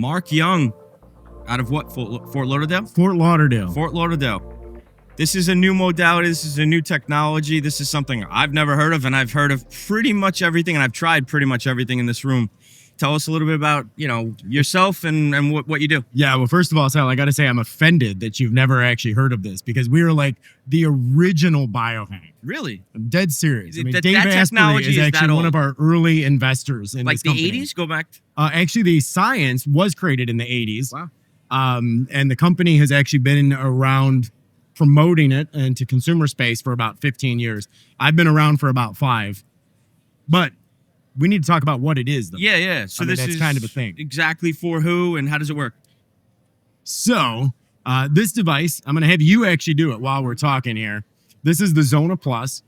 Mark Young, out of what? Fort Lauderdale? Fort Lauderdale. Fort Lauderdale. This is a new modality. This is a new technology. This is something I've never heard of, and I've heard of pretty much everything, and I've tried pretty much everything in this room. Tell us a little bit about, yourself and what you do. Yeah, well, first of all, Sal, I got to say I'm offended that you've never actually heard of this because we are like the original biohack. Really? I'm dead serious. I mean, That Dave technology Asprey is actually that one of our early investors in like this the company. 80s? Go back. Actually, the science was created in the 80s. Wow. And the company has actually been around promoting it into consumer space for about 15 years. I've been around for about 5. But we need to talk about what it is, though. Yeah. So that's is kind of a thing. Exactly for who and how does it work? So this device, I'm going to have you actually do it while we're talking here. This is the Zona Plus.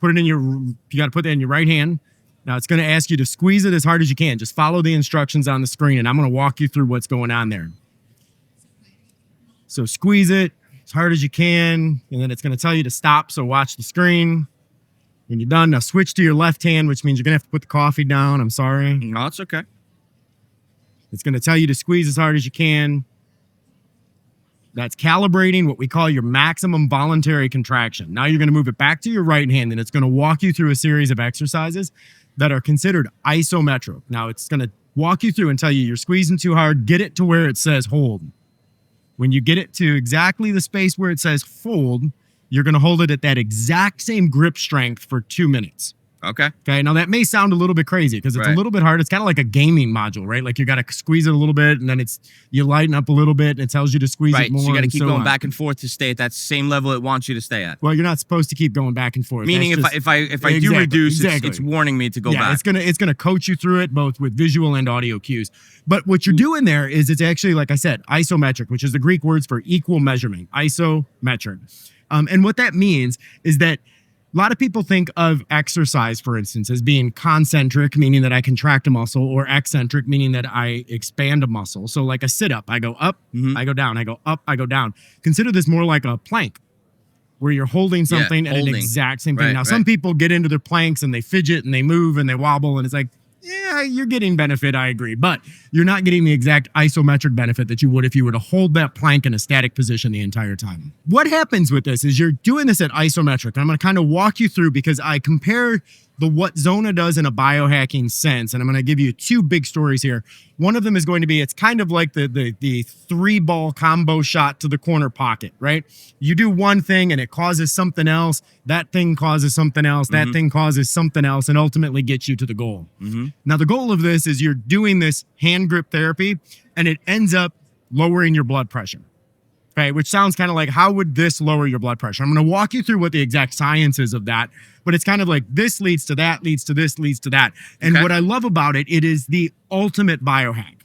You got to put that in your right hand. Now it's going to ask you to squeeze it as hard as you can. Just follow the instructions on the screen, and I'm going to walk you through what's going on there. So squeeze it as hard as you can, and then it's going to tell you to stop, so watch the screen. When you're done, now switch to your left hand, which means you're going to have to put the coffee down. I'm sorry. No, it's okay. It's going to tell you to squeeze as hard as you can. That's calibrating what we call your maximum voluntary contraction. Now you're going to move it back to your right hand, and it's going to walk you through a series of exercises that are considered isometric. Now it's going to walk you through and tell you you're squeezing too hard. Get it to where it says hold. When you get it to exactly the space where it says hold, you're going to hold it at that exact same grip strength for 2 minutes. Okay. Now that may sound a little bit crazy because it's a little bit hard. It's kind of like a gaming module, right? Like you got to squeeze it a little bit, and then you lighten up a little bit, and it tells you to squeeze it more. So you got to keep going on. back and forth to stay at that same level it wants you to stay at. Well, you're not supposed to keep going back and forth. Meaning if I do reduce, it's warning me to go back. It's gonna coach you through it both with visual and audio cues. But what you're doing there is it's actually, like I said, isometric, which is the Greek words for equal measurement. Isometric. And what that means is that a lot of people think of exercise, for instance, as being concentric, meaning that I contract a muscle, or eccentric, meaning that I expand a muscle. So like a sit-up, I go up, I go down, I go up, I go down. Consider this more like a plank, where you're holding something at an exact same thing. Now, some people get into their planks and they fidget and they move and they wobble, and it's like, yeah, you're getting benefit, I agree, but you're not getting the exact isometric benefit that you would if you were to hold that plank in a static position the entire time. What happens with this is you're doing this at isometric. I'm going to kind of walk you through because I compare what Zona does in a biohacking sense, and I'm going to give you 2 big stories here. One of them is going to be, it's kind of like the 3-ball combo shot to the corner pocket, right? You do one thing and it causes something else. That thing causes something else. That thing causes something else, and ultimately gets you to the goal. Now, the goal of this is you're doing this hand grip therapy, and it ends up lowering your blood pressure. Okay, which sounds kind of like, how would this lower your blood pressure? I'm going to walk you through what the exact science is of that, but it's kind of like this leads to that, leads to this, leads to that. And what I love about it, it is the ultimate biohack.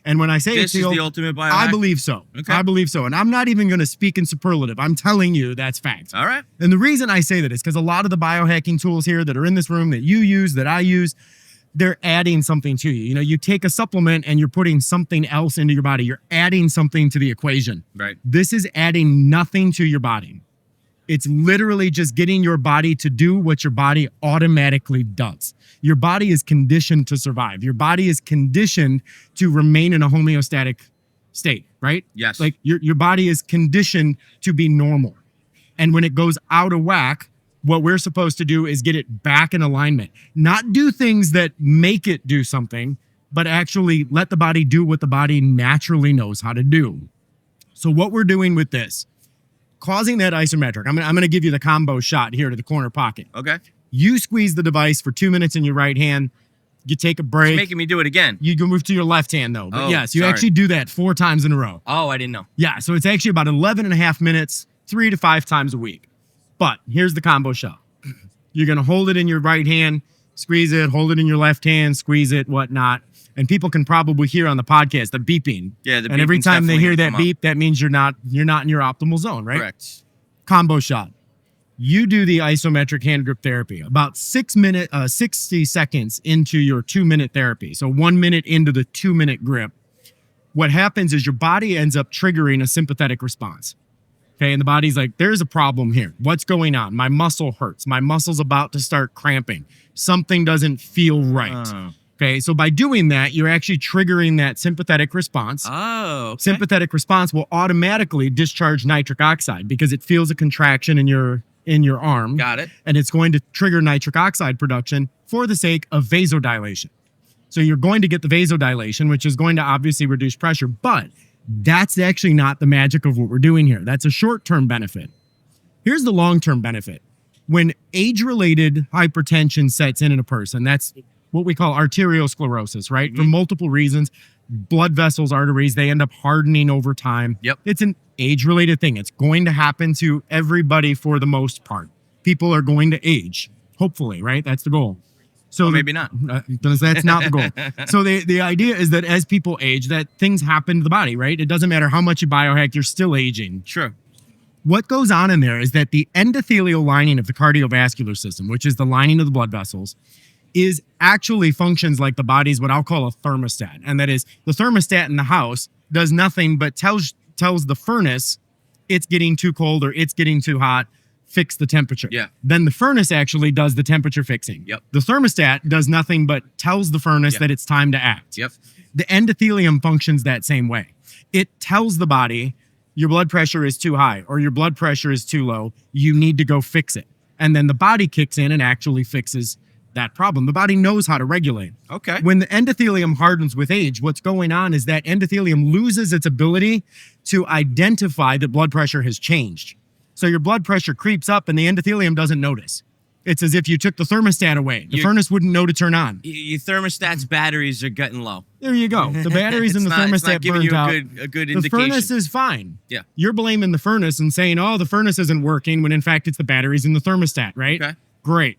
And when I say this is the ultimate biohack, I believe so. Okay. I believe so. And I'm not even going to speak in superlative. I'm telling you that's fact. All right. And the reason I say that is because a lot of the biohacking tools here that are in this room that you use, that I use, they're adding something to you. You take a supplement and you're putting something else into your body. You're adding something to the equation. Right. This is adding nothing to your body. It's literally just getting your body to do what your body automatically does. Your body is conditioned to survive. Your body is conditioned to remain in a homeostatic state, right? Yes. Like your body is conditioned to be normal. And when it goes out of whack, what we're supposed to do is get it back in alignment. Not do things that make it do something, but actually let the body do what the body naturally knows how to do. So what we're doing with this, causing that isometric, I'm going to give you the combo shot here to the corner pocket. Okay. You squeeze the device for 2 minutes in your right hand. You take a break. It's making me do it again. You go move to your left hand, though. But yes, you actually do that 4 times in a row. Oh, I didn't know. Yeah, so it's actually about 11 and a half minutes, 3 to 5 times a week. But here's the combo shot. You're going to hold it in your right hand, squeeze it, hold it in your left hand, squeeze it, whatnot. And people can probably hear on the podcast the beeping. Yeah, the beeping. And every time they hear that beep, that means you're not in your optimal zone, right? Correct. Combo shot. You do the isometric hand grip therapy about 60 seconds into your 2-minute therapy. So 1 minute into the 2-minute grip. What happens is your body ends up triggering a sympathetic response. Okay, and the body's like, there's a problem here. What's going on? My muscle hurts. My muscle's about to start cramping. Something doesn't feel right. Okay, so by doing that, you're actually triggering that sympathetic response. Oh, okay. Sympathetic response will automatically discharge nitric oxide because it feels a contraction in your arm. Got it. And it's going to trigger nitric oxide production for the sake of vasodilation. So you're going to get the vasodilation, which is going to obviously reduce pressure, but that's actually not the magic of what we're doing here. That's a short-term benefit. Here's the long-term benefit. When age-related hypertension sets in a person, that's what we call arteriosclerosis, right? Mm-hmm. For multiple reasons, blood vessels, arteries, they end up hardening over time. Yep. It's an age-related thing. It's going to happen to everybody for the most part. People are going to age, hopefully, right? That's the goal. So maybe not. That's not the goal. So the idea is that as people age, that things happen to the body, right? It doesn't matter how much you biohack, you're still aging. Sure. What goes on in there is that the endothelial lining of the cardiovascular system, which is the lining of the blood vessels, is actually functions like the body's what I'll call a thermostat. And that is the thermostat in the house does nothing but tells the furnace it's getting too cold or it's getting too hot, fix the temperature. Yeah. Then the furnace actually does the temperature fixing. Yep. The thermostat does nothing but tells the furnace that it's time to act. Yep. The endothelium functions that same way. It tells the body your blood pressure is too high or your blood pressure is too low. You need to go fix it. And then the body kicks in and actually fixes that problem. The body knows how to regulate. Okay. When the endothelium hardens with age, what's going on is that endothelium loses its ability to identify that blood pressure has changed. So your blood pressure creeps up and the endothelium doesn't notice. It's as if you took the thermostat away. The furnace wouldn't know to turn on. Your thermostat's batteries are getting low. There you go. The batteries in the thermostat giving burned you out. a good The indication. furnace is fine. Yeah. You're blaming the furnace and saying, oh, the furnace isn't working, when in fact it's the batteries in the thermostat, right? Okay. Great.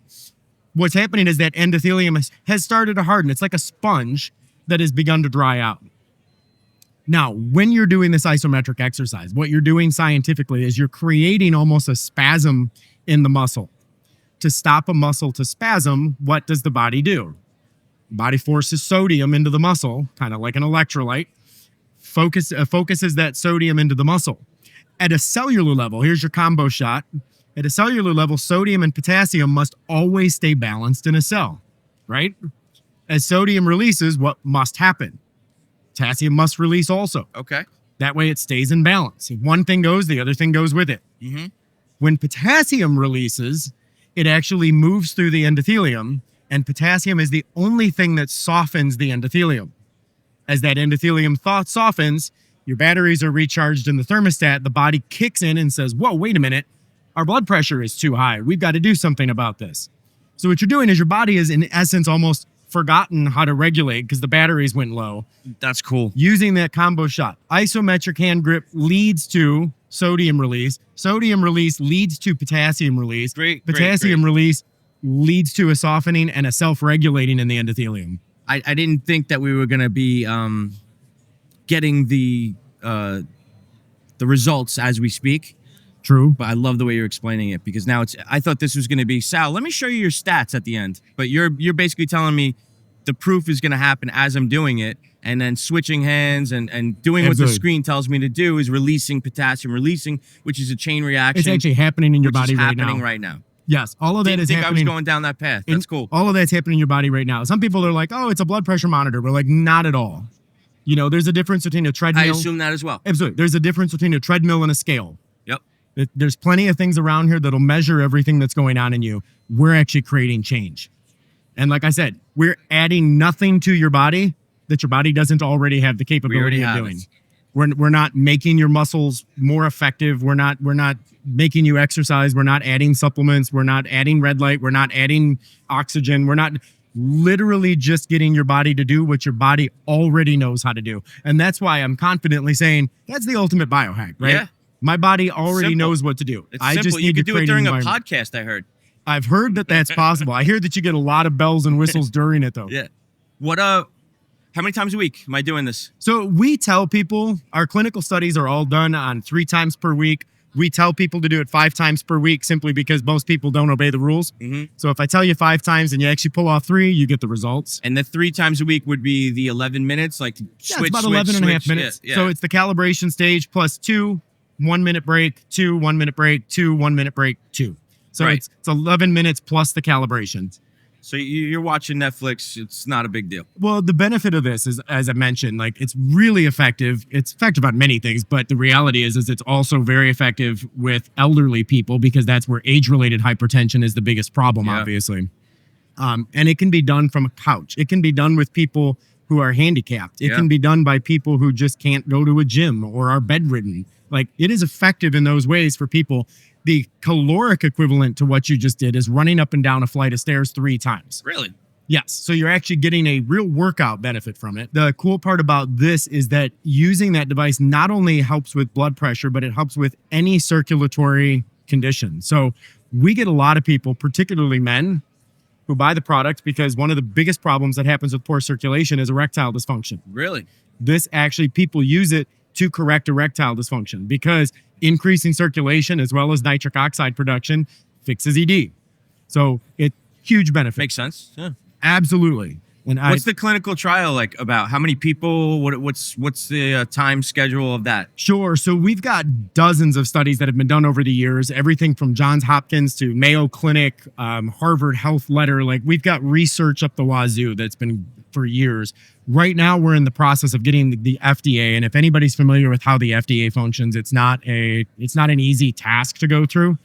What's happening is that endothelium has started to harden. It's like a sponge that has begun to dry out. Now, when you're doing this isometric exercise, what you're doing scientifically is you're creating almost a spasm in the muscle. To stop a muscle to spasm, what does the body do? The body forces sodium into the muscle, kind of like an electrolyte, focuses that sodium into the muscle. At a cellular level, here's your combo shot. At a cellular level, sodium and potassium must always stay balanced in a cell, right? As sodium releases, what must happen? Potassium must release also. Okay. That way it stays in balance. If one thing goes, the other thing goes with it. Mm-hmm. When potassium releases, it actually moves through the endothelium, and potassium is the only thing that softens the endothelium. As that endothelium softens, your batteries are recharged in the thermostat, the body kicks in and says, whoa, wait a minute, our blood pressure is too high. We've got to do something about this. So what you're doing is your body is, in essence, almost forgotten how to regulate because the batteries went low. That's cool. Using that combo shot. Isometric hand grip leads to sodium release. Sodium release leads to potassium release. Great. Potassium release leads to a softening and a self-regulating in the endothelium. I didn't think that we were going to be getting the results as we speak. True. But I love the way you're explaining it because now I thought this was going to be, Sal, let me show you your stats at the end. But you're basically telling me the proof is going to happen as I'm doing it. And then switching hands and doing what the screen tells me to do is releasing potassium, which is a chain reaction. It's actually happening in your body right now. Happening right now. Yes, all of that is happening. I was going down that path. That's cool. All of that's happening in your body right now. Some people are like, oh, it's a blood pressure monitor. We're like, not at all. You know, there's a difference between a treadmill. I assume that as well. Absolutely. There's a difference between a treadmill and a scale. Yep. There's plenty of things around here that'll measure everything that's going on in you. We're actually creating change. And like I said, we're adding nothing to your body that your body doesn't already have the capability of doing. We're not making your muscles more effective. We're not making you exercise. We're not adding supplements. We're not adding red light. We're not adding oxygen. We're not literally just getting your body to do what your body already knows how to do. And that's why I'm confidently saying that's the ultimate biohack, right? Yeah. My body already knows what to do. It's simple. You could do it during a podcast, I heard. I've heard that that's possible. I hear that you get a lot of bells and whistles during it, though. Yeah. How many times a week am I doing this? So we tell people our clinical studies are all done on 3 times per week. We tell people to do it 5 times per week simply because most people don't obey the rules. Mm-hmm. So if I tell you 5 times and you actually pull off 3, you get the results. And the 3 times a week would be the 11 minutes, like it's about 11 and a half minutes. Yeah. So it's the calibration stage plus 2 1-minute break, 2 1-minute break, 2 1-minute break, 2. So Right. it's 11 minutes plus the calibration. So you're watching Netflix. It's not a big deal. Well, the benefit of this is, as I mentioned, like it's really effective. It's effective on many things, but the reality is it's also very effective with elderly people because that's where age-related hypertension is the biggest problem, obviously. And it can be done from a couch. It can be done with people who are handicapped. It can be done by people who just can't go to a gym or are bedridden. Like it is effective in those ways for people. The caloric equivalent to what you just did is running up and down a flight of stairs 3 times. Really? Yes. So you're actually getting a real workout benefit from it. The cool part about this is that using that device not only helps with blood pressure, but it helps with any circulatory condition. So we get a lot of people, particularly men, who buy the product because one of the biggest problems that happens with poor circulation is erectile dysfunction. Really? This actually, people use it to correct erectile dysfunction because increasing circulation as well as nitric oxide production fixes ED. So it huge benefit. Makes sense. Yeah. Absolutely. And what's the clinical trial like about? How many people? What's the time schedule of that? Sure. So we've got dozens of studies that have been done over the years, everything from Johns Hopkins to Mayo Clinic, Harvard Health Letter. Like we've got research up the wazoo that's been for years. Right now, we're in the process of getting the FDA. And if anybody's familiar with how the FDA functions, it's not an easy task to go through.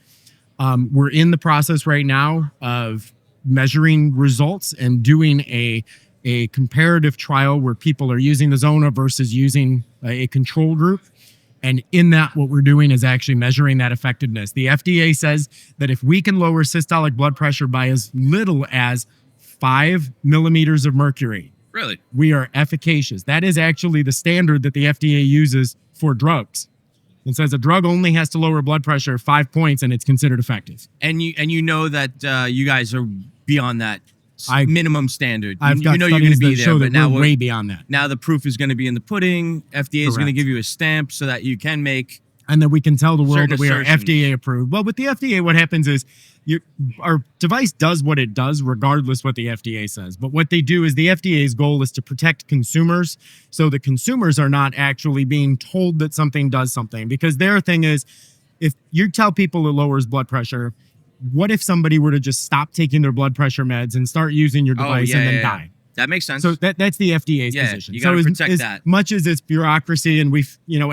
We're in the process right now of measuring results and doing a comparative trial where people are using the Zona versus using a control group. And in that, what we're doing is actually measuring that effectiveness. The FDA says that if we can lower systolic blood pressure by as little as 5 millimeters of mercury, really, we are efficacious. That is actually the standard that the FDA uses for drugs. It says a drug only has to lower blood pressure 5 points and it's considered effective. And you know that you guys are beyond that minimum standard. I've got you know you're going to be there, but now we're way beyond that. Now the proof is going to be in the pudding. FDA is going to give you a stamp so that you can make, and then we can tell the world that we are assertions. FDA approved. Well, with the FDA, what happens is our device does what it does, regardless what the FDA says. But what they do is the FDA's goal is to protect consumers, so the consumers are not actually being told that something does something. Because their thing is, if you tell people it lowers blood pressure, what if somebody were to just stop taking their blood pressure meds and start using your device and then die? That makes sense. So that's the FDA's position. You got to protect as that. Much as it's bureaucracy and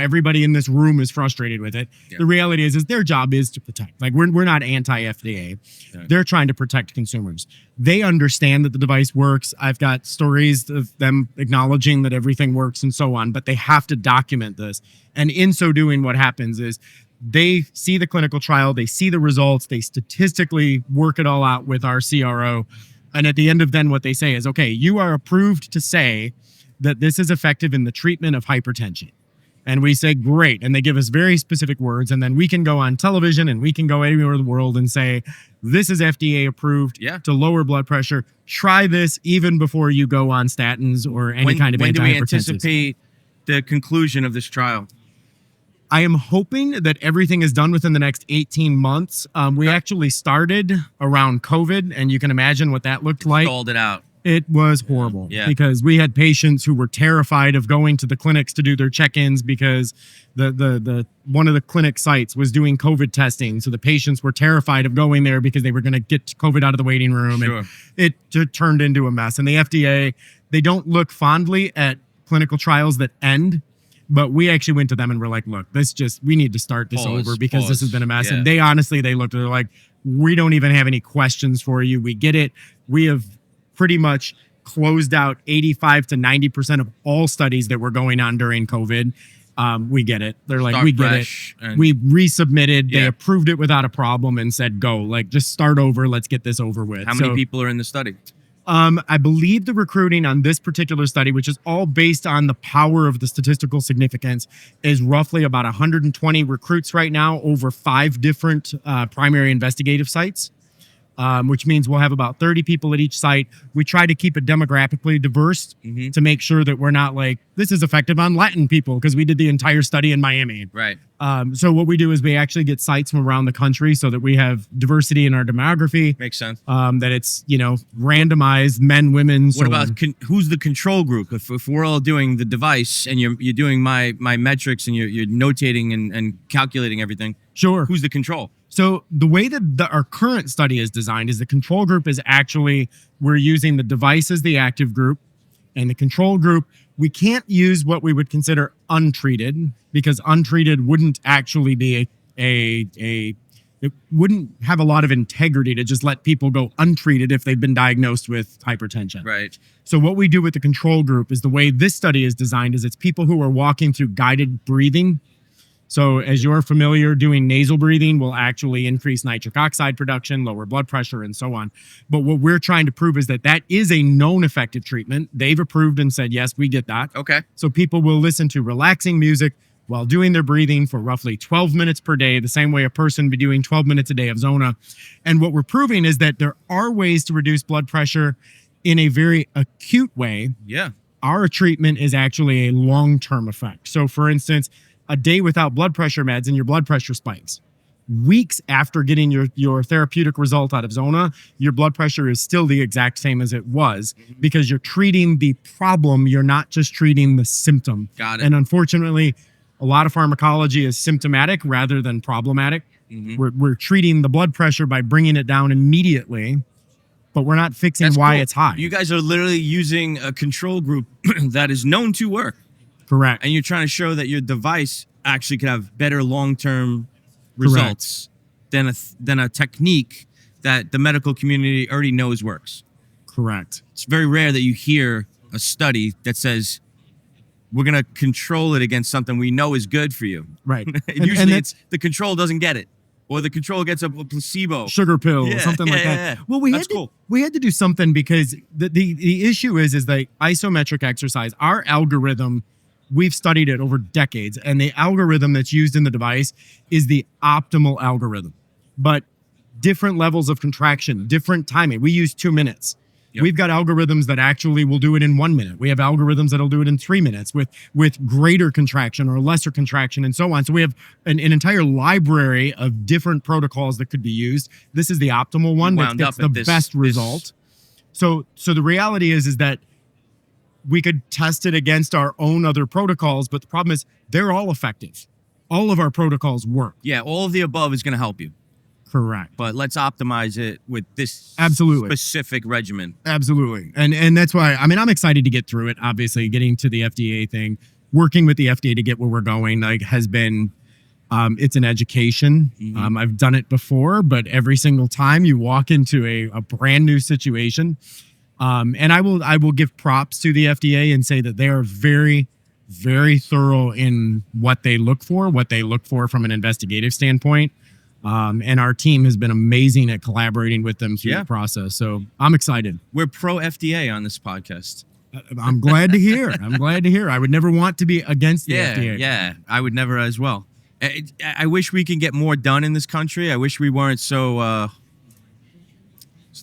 everybody in this room is frustrated with it. Yeah. The reality is their job is to protect. Like we're not anti-FDA. Yeah. They're trying to protect consumers. They understand that the device works. I've got stories of them acknowledging that everything works and so on, but they have to document this. And in so doing, what happens is they see the clinical trial, they see the results, they statistically work it all out with our CRO. And at the end of then what they say is, okay, you are approved to say that this is effective in the treatment of hypertension. And we say, great. And they give us very specific words. And then we can go on television and we can go anywhere in the world and say, this is FDA approved to lower blood pressure. Try this even before you go on statins or any kind of antihypertensives. When do we anticipate the conclusion of this trial? I am hoping that everything is done within the next 18 months. We actually started around COVID, and you can imagine what that looked like. Stalled it out. It was horrible because we had patients who were terrified of going to the clinics to do their check-ins because the one of the clinic sites was doing COVID testing. So the patients were terrified of going there because they were going to get COVID out of the waiting room. Sure. And it turned into a mess. And the FDA, they don't look fondly at clinical trials that end. But we actually went to them and were like, look, we need to start this over because this has been a mess. Yeah. And they honestly, they're like, we don't even have any questions for you. We get it. We have pretty much closed out 85 to 90% of all studies that were going on during COVID. We get it. They're like, we get it. We resubmitted. They approved it without a problem and said, go, like, just start over. Let's get this over with. How many people are in the study? I believe the recruiting on this particular study, which is all based on the power of the statistical significance, is roughly about 120 recruits right now over 5 different primary investigative sites, which means we'll have about 30 people at each site. We try to keep it demographically diverse to make sure that we're not like, this is effective on Latin people because we did the entire study in Miami. Right. So what we do is we actually get sites from around the country so that we have diversity in our demography. Makes sense. That it's, randomized men, women. What about who's the control group? If we're all doing the device and you're doing my metrics and you're notating and calculating everything. Sure. Who's the control? So the way that our current study is designed is the control group is actually, we're using the device as the active group, and the control group, we can't use what we would consider untreated, because untreated wouldn't actually be it wouldn't have a lot of integrity to just let people go untreated if they've been diagnosed with hypertension. Right. So what we do with the control group is, the way this study is designed is, it's people who are walking through guided breathing. So as you're familiar, doing nasal breathing will actually increase nitric oxide production, lower blood pressure, and so on. But what we're trying to prove is that that is a known effective treatment. They've approved and said, yes, we get that. Okay. So people will listen to relaxing music while doing their breathing for roughly 12 minutes per day, the same way a person would be doing 12 minutes a day of Zona. And what we're proving is that there are ways to reduce blood pressure in a very acute way. Yeah. Our treatment is actually a long-term effect. So for instance, a day without blood pressure meds and your blood pressure spikes. Weeks after getting your therapeutic result out of Zona, your blood pressure is still the exact same as it was, because you're treating the problem. You're not just treating the symptom. Got it. And unfortunately, a lot of pharmacology is symptomatic rather than problematic. We're treating the blood pressure by bringing it down immediately, but we're not fixing That's why cool. it's high. You guys are literally using a control group that is known to work. Correct. And you're trying to show that your device actually could have better long-term results than a technique that the medical community already knows works. Correct. It's very rare that you hear a study that says we're going to control it against something we know is good for you. Right. Usually it's the control doesn't get it, or the control gets a placebo. Sugar pill, Yeah, something like that. yeah. Well, we That's had to, cool. we had to do something, because the issue is the isometric exercise. Our algorithm, we've studied it over decades, and the algorithm that's used in the device is the optimal algorithm. But different levels of contraction, different timing. We use 2 minutes. Yep. We've got algorithms that actually will do it in 1 minute. We have algorithms that'll do it in 3 minutes with greater contraction or lesser contraction, and so on. So we have an entire library of different protocols that could be used. This is the optimal one that gets the best result. So the reality is that we could test it against our own other protocols, but the problem is they're all effective. All of our protocols work. Yeah, all of the above is going to help you. Correct. But let's optimize it with this Absolutely. specific regimen. Absolutely. And that's why, I mean, I'm excited to get through it. Obviously, getting to the FDA thing, working with the FDA to get where we're going, has been, it's an education. I've done it before, but every single time you walk into a brand new situation, and I will give props to the FDA and say that they are very, very thorough in what they look for from an investigative standpoint. And our team has been amazing at collaborating with them through the process. So I'm excited. We're pro FDA on this podcast. I'm glad to hear. I would never want to be against the FDA. Yeah, I would never as well. I wish we could get more done in this country. I wish we weren't so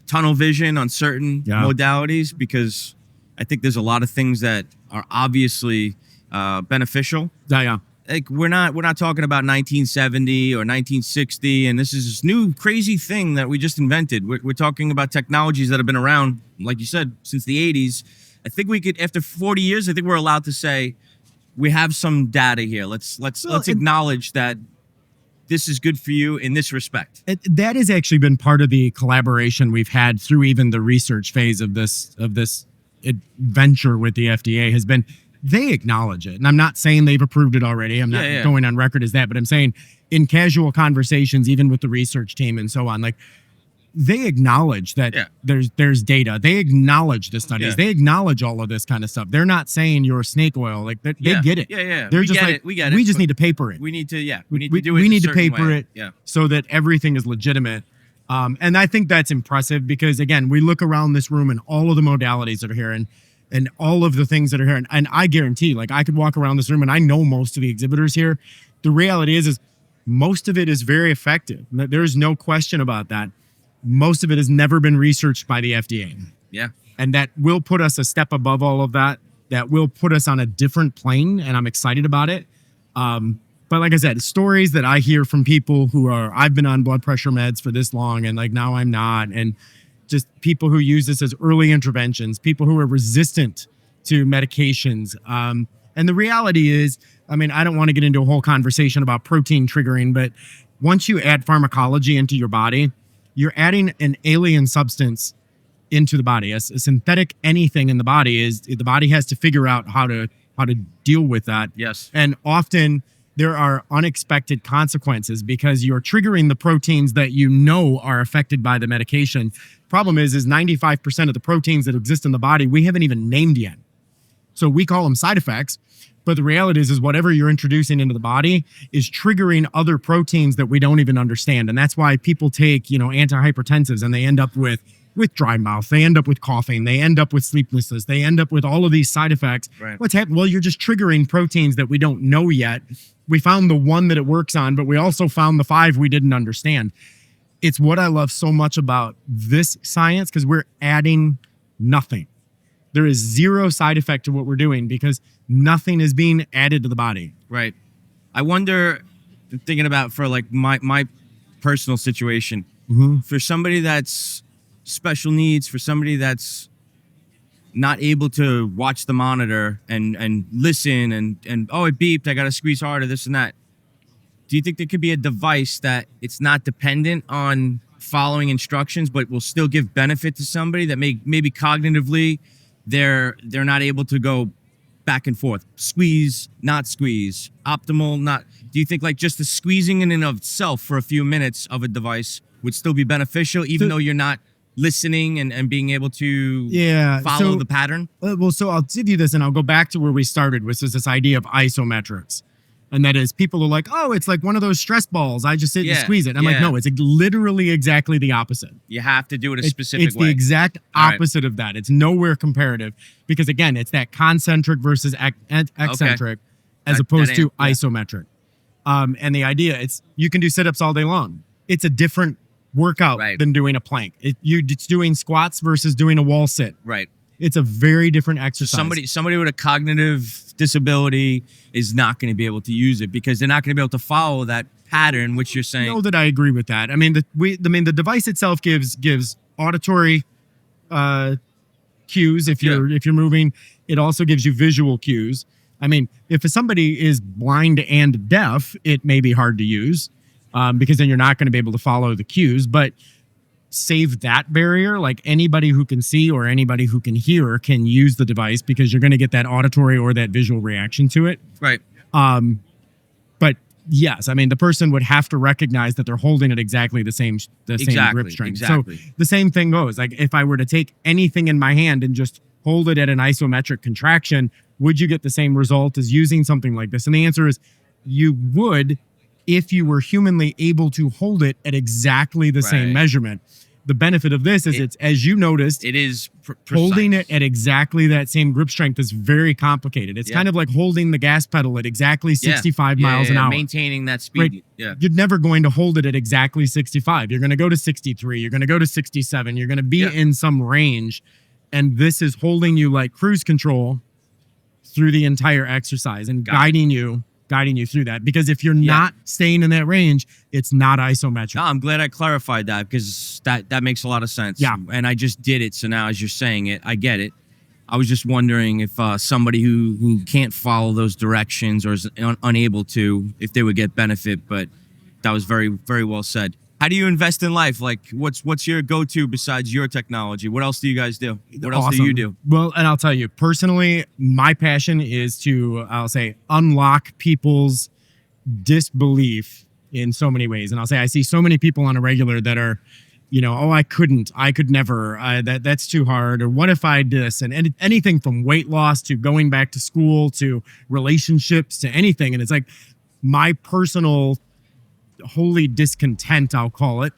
tunnel vision on certain modalities, because I think there's a lot of things that are obviously beneficial. Yeah. Like we're not talking about 1970 or 1960, and this is this new crazy thing that we just invented. We're talking about technologies that have been around, like you said, since the 80s. I think we could, after 40 years, I think we're allowed to say we have some data here. Let's acknowledge that this is good for you in this respect. That has actually been part of the collaboration we've had through even the research phase of this adventure with the FDA has been, they acknowledge it. And I'm not saying they've approved it already. I'm not going on record as that, but I'm saying in casual conversations, even with the research team and so on, like they acknowledge that there's data. They acknowledge the studies. They acknowledge all of this kind of stuff. They're not saying you're snake oil. Like they get it. Yeah. They're just like, we get it. We just need to paper it. We need to do it. We need to paper it so that everything is legitimate. And I think that's impressive because again, we look around this room and all of the modalities that are here and all of the things that are here. And I guarantee, like I could walk around this room and I know most of the exhibitors here. The reality is most of it is very effective. There's no question about that. Most of it has never been researched by the FDA. Yeah. And that will put us a step above all of that. That will put us on a different plane. And I'm excited about it. But like I said, stories that I hear from people who I've been on blood pressure meds for this long and like now I'm not. And just people who use this as early interventions, people who are resistant to medications. And the reality is, I mean, I don't want to get into a whole conversation about protein triggering, but once you add pharmacology into your body, you're adding an alien substance into the body. A synthetic anything in the body is the body has to figure out how to deal with that. Yes. And often there are unexpected consequences because you're triggering the proteins that you know are affected by the medication. Problem is 95% of the proteins that exist in the body we haven't even named yet. So we call them side effects, but the reality is whatever you're introducing into the body is triggering other proteins that we don't even understand. And that's why people take, antihypertensives and they end up with dry mouth, they end up with coughing, they end up with sleeplessness, they end up with all of these side effects. Right. What's happening? Well, you're just triggering proteins that we don't know yet. We found the one that it works on, but we also found the 5 we didn't understand. It's what I love so much about this science because we're adding nothing. There is 0 side effect to what we're doing because nothing is being added to the body. Right. I wonder, thinking about for like my personal situation, for somebody that's special needs, for somebody that's not able to watch the monitor and listen and oh, it beeped, I got to squeeze harder, this and that. Do you think there could be a device that it's not dependent on following instructions, but will still give benefit to somebody that maybe cognitively they're not able to go back and forth, squeeze, not squeeze, optimal, not? Do you think like just the squeezing in and of itself for a few minutes of a device would still be beneficial, even though you're not listening and being able to follow the pattern? So I'll give you this and I'll go back to where we started, which is this idea of isometrics. And that is people are like, oh, it's like one of those stress balls. I just sit and squeeze it. I'm like, no, it's literally exactly the opposite. You have to do it a specific way. It's the exact opposite of that. It's nowhere comparative because, again, it's that concentric versus eccentric as opposed to isometric. And the idea, you can do sit-ups all day long. It's a different workout than doing a plank. It's doing squats versus doing a wall sit. Right. It's a very different exercise. Somebody with a cognitive disability is not going to be able to use it because they're not going to be able to follow that pattern, which you're saying. I know that I agree with that. I mean, the device itself gives auditory cues if you're moving. It also gives you visual cues. I mean, if somebody is blind and deaf, it may be hard to use because then you're not going to be able to follow the cues. But save that barrier, like anybody who can see or anybody who can hear can use the device because you're going to get that auditory or that visual reaction to it. Right. But yes, I mean, the person would have to recognize that they're holding it exactly the same grip strength. Exactly. So the same thing goes. Like if I were to take anything in my hand and just hold it at an isometric contraction, would you get the same result as using something like this? And the answer is you would if you were humanly able to hold it at exactly the same measurement. The benefit of this is it's, as you noticed, it is holding it at exactly that same grip strength is very complicated. It's kind of like holding the gas pedal at exactly 65 miles an hour. Maintaining that speed. Right? Yeah. You're never going to hold it at exactly 65. You're going to go to 63. You're going to go to 67. You're going to be in some range. And this is holding you like cruise control through the entire exercise and guiding you through that. Because if you're not staying in that range, it's not isometric. No, I'm glad I clarified that because that makes a lot of sense. Yeah. And I just did it. So now as you're saying it, I get it. I was just wondering if somebody who can't follow those directions or is unable to, if they would get benefit, but that was very, very well said. How do you invest in life? Like what's your go-to besides your technology? What else do you guys do? What else do you do? Well, and I'll tell you, personally, my passion is to, I'll say, unlock people's disbelief in so many ways. And I'll say, I see so many people on a regular that are, oh, I could never, that's too hard. Or what if I did this? And anything from weight loss to going back to school to relationships to anything. And it's like my personal holy discontent, I'll call it,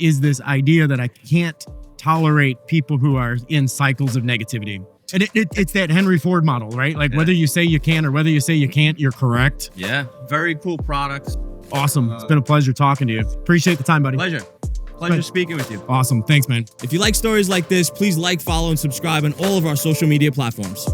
is this idea that I can't tolerate people who are in cycles of negativity. And it's that Henry Ford model, right? Like whether you say you can or whether you say you can't, you're correct. Yeah. Very cool products. Awesome. It's been a pleasure talking to you. Appreciate the time, buddy. Pleasure speaking with you. Awesome. Thanks, man. If you like stories like this, please like, follow, and subscribe on all of our social media platforms.